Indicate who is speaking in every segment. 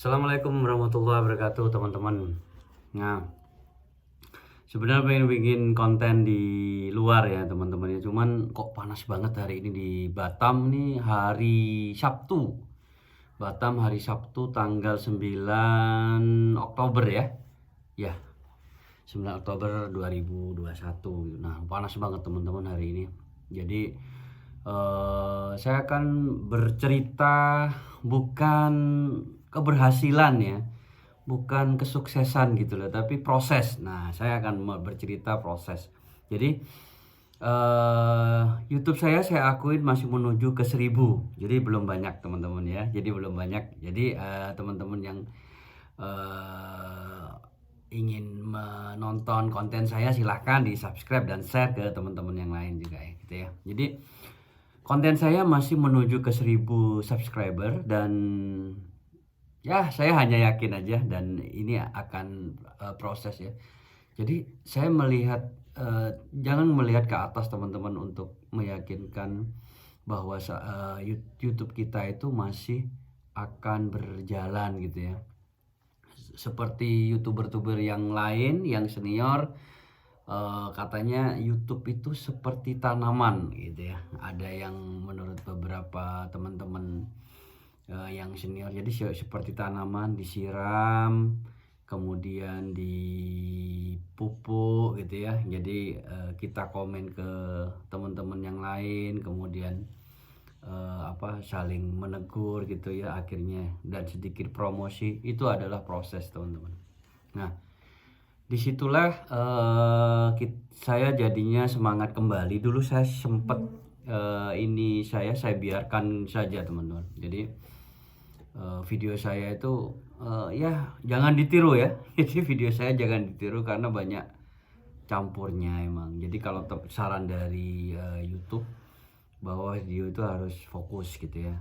Speaker 1: Assalamualaikum warahmatullahi wabarakatuh teman-teman. Nah, sebenarnya pengen bikin konten di luar ya teman-teman ya. Cuman kok panas banget hari ini di Batam nih hari Sabtu. Batam hari Sabtu tanggal 9 Oktober ya. Ya, 9 Oktober 2021. Nah, panas banget teman-teman hari ini. Jadi saya akan bercerita bukan keberhasilan ya, bukan kesuksesan gitu loh, tapi proses. Nah, saya akan bercerita proses. Jadi YouTube saya akuin masih menuju ke 1000. Jadi belum banyak teman-teman ya. Jadi belum banyak. Jadi teman-teman yang eh, ingin menonton konten saya silahkan di subscribe dan share ke teman-teman yang lain juga ya gitu ya. Jadi konten saya masih menuju ke 1000 subscriber dan ya saya hanya yakin aja dan ini akan proses ya. Jadi saya melihat jangan melihat ke atas teman-teman untuk meyakinkan bahwa YouTube kita itu masih akan berjalan gitu ya. Seperti YouTuber-YouTuber yang lain yang senior katanya YouTube itu seperti tanaman gitu ya. Ada yang menurut beberapa teman-teman yang senior jadi seperti tanaman disiram kemudian dipupuk gitu ya. Jadi kita komen ke teman-teman yang lain kemudian saling menegur gitu ya akhirnya dan sedikit promosi itu adalah proses teman-teman. Nah, disitulah saya jadinya semangat kembali. Dulu saya sempat ini saya biarkan saja teman-teman. Jadi video saya itu ya jangan ditiru ya. Jadi video saya jangan ditiru karena banyak campurnya emang. Jadi kalau saran dari YouTube bahwa video itu harus fokus gitu ya.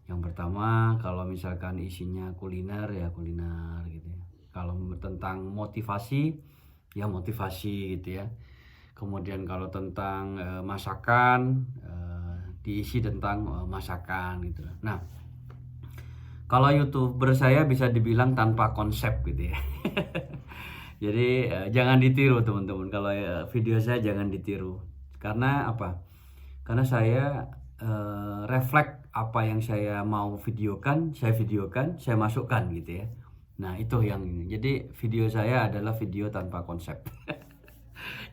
Speaker 1: Yang pertama kalau misalkan isinya kuliner ya kuliner gitu ya. Kalau tentang motivasi ya motivasi gitu ya. Kemudian kalau tentang masakan diisi tentang masakan gitu. Nah, kalau YouTuber saya bisa dibilang tanpa konsep gitu ya. Jadi jangan ditiru teman-teman. Kalau video saya jangan ditiru. Karena apa? Karena saya refleks apa yang saya mau videokan, saya masukkan gitu ya. Nah, itu yang ini. Jadi video saya adalah video tanpa konsep.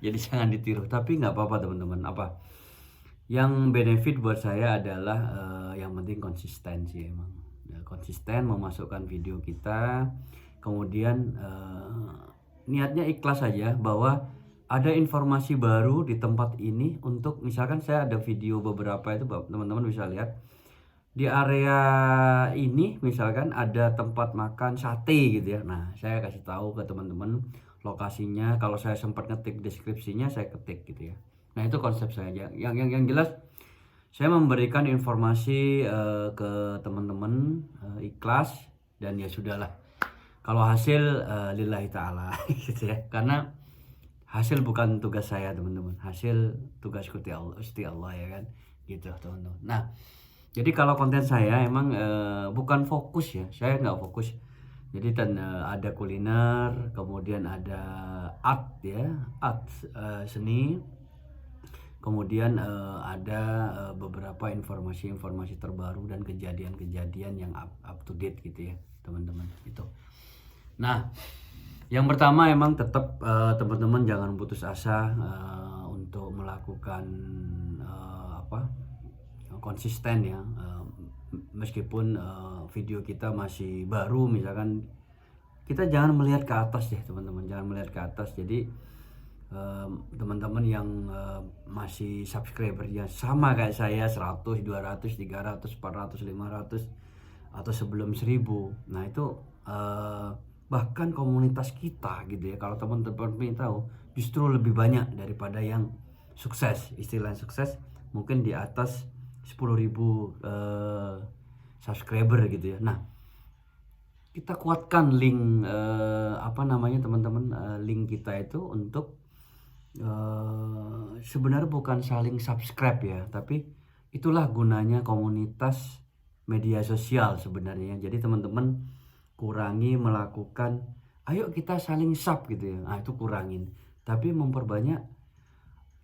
Speaker 1: Jadi jangan ditiru. Tapi nggak apa-apa teman-teman. Apa? Yang benefit buat saya adalah yang penting konsistensi emang. Ya, konsisten memasukkan video kita. Kemudian niatnya ikhlas saja bahwa ada informasi baru di tempat ini untuk misalkan saya ada video beberapa itu teman-teman bisa lihat di area ini misalkan ada tempat makan sate gitu ya. Nah, saya kasih tahu ke teman-teman lokasinya. Kalau saya sempat ngetik deskripsinya saya ketik gitu ya. Nah, itu konsep saya aja. Yang jelas saya memberikan informasi ke teman-teman ikhlas dan ya sudahlah. Kalau hasil lillahi ta'ala gitu ya. Karena hasil bukan tugas saya teman-teman, hasil tugas Gusti Allah ya kan gitu teman-teman. Nah, jadi kalau konten saya emang bukan fokus ya, saya nggak fokus. Jadi ada kuliner, kemudian ada art ya, art seni, kemudian ada beberapa informasi-informasi terbaru dan kejadian-kejadian yang up to date gitu ya teman-teman itu. Nah, yang pertama emang tetap teman-teman jangan putus asa untuk melakukan konsisten ya. Meskipun video kita masih baru misalkan kita jangan melihat ke atas ya teman-teman, jangan melihat ke atas. Jadi teman-teman yang masih subscribernya sama kayak saya 100, 200, 300, 400, 500 atau sebelum 1000. Nah, itu bahkan komunitas kita gitu ya, kalau teman-teman ingin tahu justru lebih banyak daripada yang sukses. Istilah sukses mungkin di atas 10.000 subscriber gitu ya. Nah, kita kuatkan link teman-teman link kita itu untuk sebenarnya bukan saling subscribe ya, tapi itulah gunanya komunitas media sosial sebenarnya. Jadi teman-teman kurangi melakukan, ayo kita saling sub gitu ya. Nah, itu kurangin. Tapi memperbanyak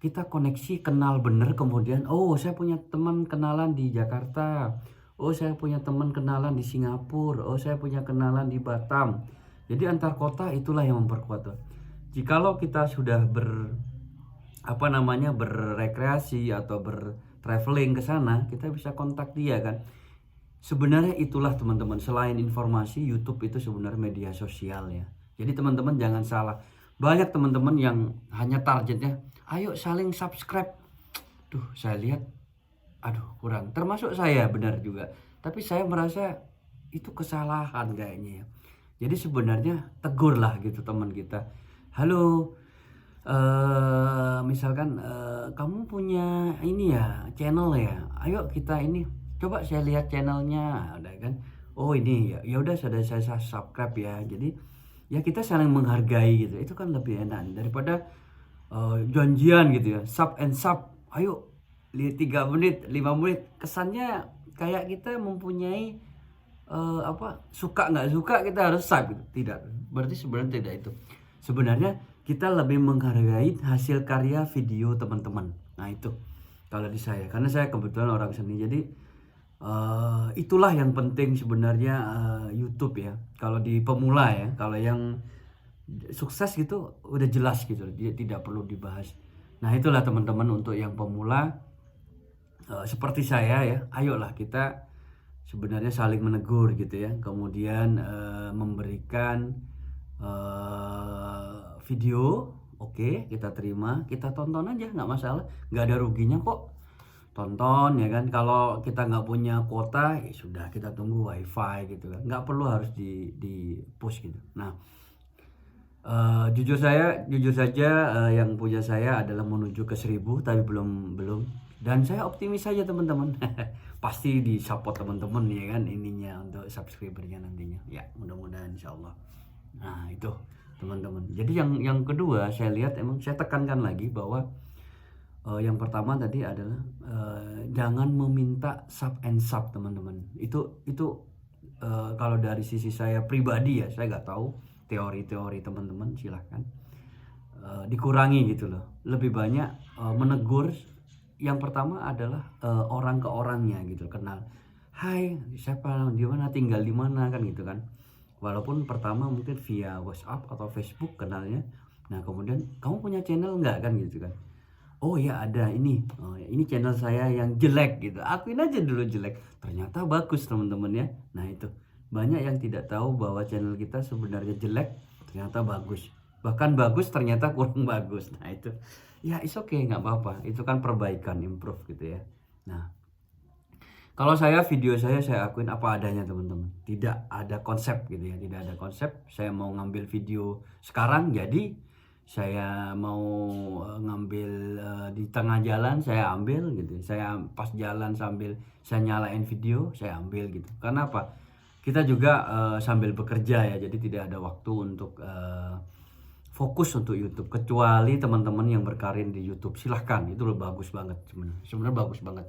Speaker 1: kita koneksi, kenal bener, kemudian oh saya punya teman kenalan di Jakarta, oh saya punya teman kenalan di Singapura, oh saya punya kenalan di Batam. Jadi antar kota itulah yang memperkuat tuh. Jikalau kita sudah berrekreasi atau bertraveling ke sana, kita bisa kontak dia kan. Sebenarnya itulah teman-teman, selain informasi, YouTube itu sebenarnya media sosial ya. Jadi teman-teman jangan salah. Banyak teman-teman yang hanya targetnya, ayo saling subscribe. Duh, saya lihat, aduh kurang. Termasuk saya, benar juga. Tapi saya merasa itu kesalahan kayaknya ya. Jadi sebenarnya tegurlah gitu teman kita. Halo, misalkan kamu punya ini ya, channel ya. Ayo kita ini, coba saya lihat channelnya, udah kan. Oh ini ya, ya udah sudah saya subscribe ya. Jadi ya kita saling menghargai gitu. Itu kan lebih enak daripada janjian gitu ya. Sub and sub. Ayo 3 menit, 5 menit. Kesannya kayak kita mempunyai suka nggak suka kita harus sub gitu. Tidak. Berarti sebenarnya tidak itu. Sebenarnya kita lebih menghargai hasil karya video teman-teman. Nah itu kalau di saya, karena saya kebetulan orang seni, jadi itulah yang penting sebenarnya YouTube ya. Kalau di pemula ya, kalau yang sukses gitu udah jelas gitu, dia tidak perlu dibahas. Nah itulah teman-teman, untuk yang pemula seperti saya ya, ayolah kita sebenarnya saling menegur gitu ya, kemudian memberikan video, oke, kita terima, kita tonton aja, nggak masalah, nggak ada ruginya kok, tonton ya kan. Kalau kita nggak punya kuota ya sudah, kita tunggu wifi gitu kan, nggak perlu harus di push gitu. Nah jujur saja yang punya saya adalah menuju ke 1000, tapi belum, dan saya optimis saja teman-teman. Pasti di support teman-teman ya kan, ininya untuk subscribernya nantinya ya, mudah-mudahan insyaallah. Nah itu teman-teman. Jadi yang kedua saya lihat, emang saya tekankan lagi bahwa yang pertama tadi adalah jangan meminta sub and sub teman-teman. Itu kalau dari sisi saya pribadi ya, saya nggak tahu teori-teori teman-teman, silahkan dikurangi gitu loh. Lebih banyak menegur. Yang pertama adalah orang ke orangnya gitu, kenal. Hai, siapa, di mana, tinggal di mana kan gitu kan. Walaupun pertama mungkin via WhatsApp atau Facebook kenalnya. Nah kemudian, kamu punya channel nggak kan gitu kan. Oh ya ada, ini ini channel saya yang jelek gitu, akuin aja dulu jelek, ternyata bagus teman-teman ya. Nah itu banyak yang tidak tahu bahwa channel kita sebenarnya jelek, ternyata bagus, bahkan bagus ternyata kurang bagus. Nah itu ya is okay, nggak apa-apa, itu kan perbaikan, improve gitu ya. Nah kalau video saya akuin apa adanya teman-teman, tidak ada konsep gitu ya, tidak ada konsep. Saya mau ngambil video sekarang, jadi saya mau ngambil di tengah jalan saya ambil gitu, saya pas jalan sambil saya nyalain video saya ambil gitu. Karena apa, kita juga sambil bekerja ya, jadi tidak ada waktu untuk fokus untuk YouTube. Kecuali teman-teman yang berkarir di YouTube, silahkan, itu bagus banget sebenarnya bagus banget.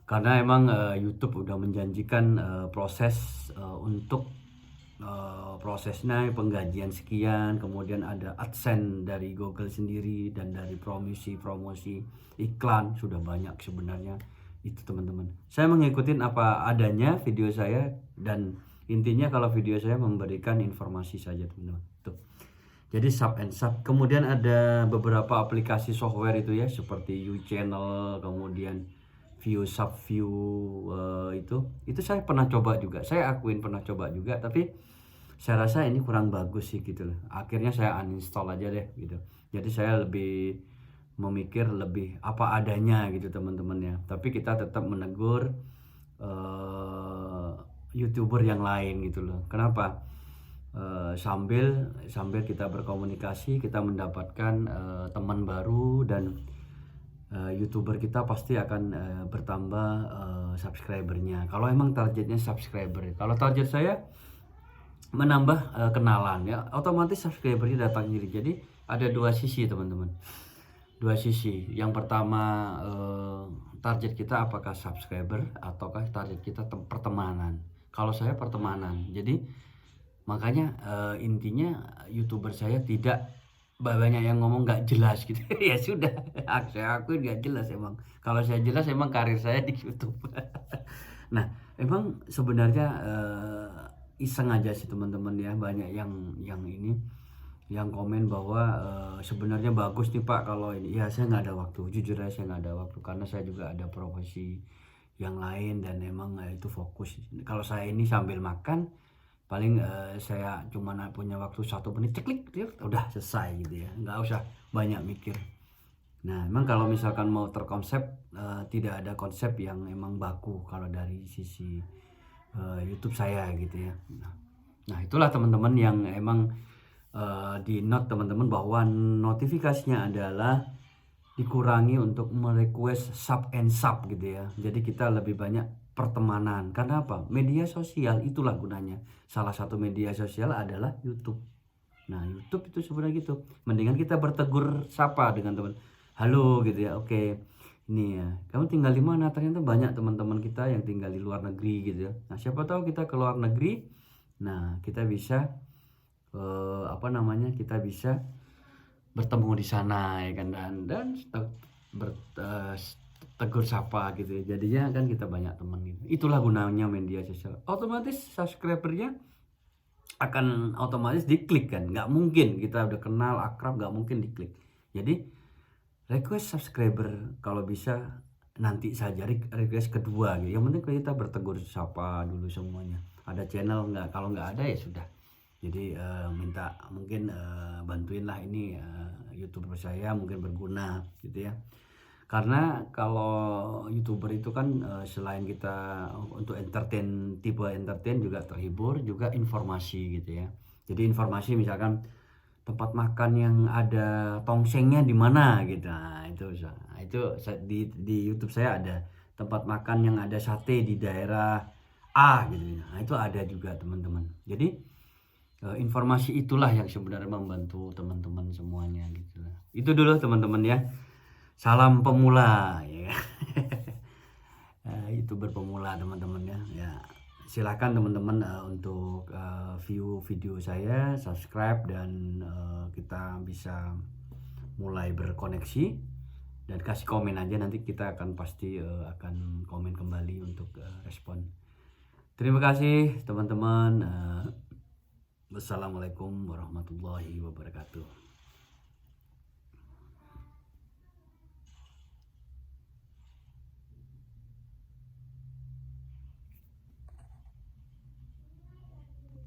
Speaker 1: Karena emang YouTube udah menjanjikan proses untuk prosesnya penggajian sekian, kemudian ada AdSense dari Google sendiri, dan dari promosi iklan sudah banyak sebenarnya itu teman-teman. Saya mengikuti apa adanya video saya, dan intinya kalau video saya memberikan informasi saja teman-teman. Tuh. Jadi sub and sub. Kemudian ada beberapa aplikasi software itu ya, seperti YouChannel, kemudian View, Subview, itu saya pernah coba juga. Saya akuin pernah coba juga, tapi saya rasa ini kurang bagus sih gitu loh. Akhirnya saya uninstall aja deh gitu. Jadi saya lebih memikir lebih apa adanya gitu teman-teman ya. Tapi kita tetap menegur YouTuber yang lain gitu loh. Kenapa? Sambil kita berkomunikasi, kita mendapatkan teman baru, dan YouTuber kita pasti akan bertambah subscribernya. Kalau emang targetnya subscriber, kalau target saya menambah kenalan ya, otomatis subscribernya datang sendiri. Jadi ada dua sisi teman-teman, dua sisi. Yang pertama target kita apakah subscriber ataukah target kita pertemanan. Kalau saya pertemanan, jadi Makanya intinya YouTuber saya tidak banyak yang ngomong nggak jelas gitu. Ya sudah, saya akuin nggak jelas emang. Kalau saya jelas emang karir saya di YouTube. Nah, emang sebenarnya iseng aja sih teman-teman ya, banyak yang ini yang komen bahwa sebenarnya bagus nih Pak kalau ini. Ya saya nggak ada waktu, jujur aja saya nggak ada waktu karena saya juga ada profesi yang lain dan emang itu fokus. Kalau saya ini sambil makan paling saya cuma punya waktu 1 menit ceklik udah selesai gitu ya, nggak usah banyak mikir. Nah emang kalau misalkan mau terkonsep tidak ada konsep yang emang baku kalau dari sisi YouTube saya gitu ya. Nah itulah teman-teman yang emang di note teman-teman bahwa notifikasinya adalah dikurangi untuk merequest sub and sub gitu ya. Jadi kita lebih banyak pertemanan. Karena apa? Media sosial itulah gunanya. Salah satu media sosial adalah YouTube. Nah, YouTube itu sebenarnya gitu. Mendingan kita bertegur sapa dengan teman. Halo gitu ya. Oke. Ini ya. Kamu tinggal di mana? Ternyata banyak teman-teman kita yang tinggal di luar negeri gitu ya. Nah, siapa tahu kita ke luar negeri. Nah, kita bisa apa namanya? Kita bisa bertemu di sana ya kan dan tegur sapa gitu ya. Jadinya kan kita banyak teman gitu. Itulah gunanya media sosial. Otomatis subscribernya akan otomatis diklik kan. Nggak mungkin kita udah kenal akrab nggak mungkin diklik. Jadi request subscriber kalau bisa nanti saja request kedua gitu. Yang penting kita bertegur sapa dulu semuanya. Ada channel nggak? Kalau nggak ada ya sudah. Jadi minta mungkin bantuin lah ini YouTuber saya mungkin berguna gitu ya. Karena kalau YouTuber itu kan selain kita untuk entertain, tipe entertain juga terhibur, juga informasi gitu ya. Jadi informasi misalkan tempat makan yang ada tongsengnya di mana gitu. Nah, itu di YouTube saya ada tempat makan yang ada sate di daerah A gitu. Nah, itu ada juga teman-teman. Jadi informasi itulah yang sebenarnya membantu teman-teman semuanya gitu. Itu dulu teman-teman ya. Salam pemula ya. Itu berpemula teman-teman ya. Ya, silakan teman-teman untuk view video saya, subscribe dan kita bisa mulai berkoneksi dan kasih komen aja nanti kita akan pasti akan komen kembali untuk respon. Terima kasih teman-teman. Wassalamualaikum warahmatullahi wabarakatuh.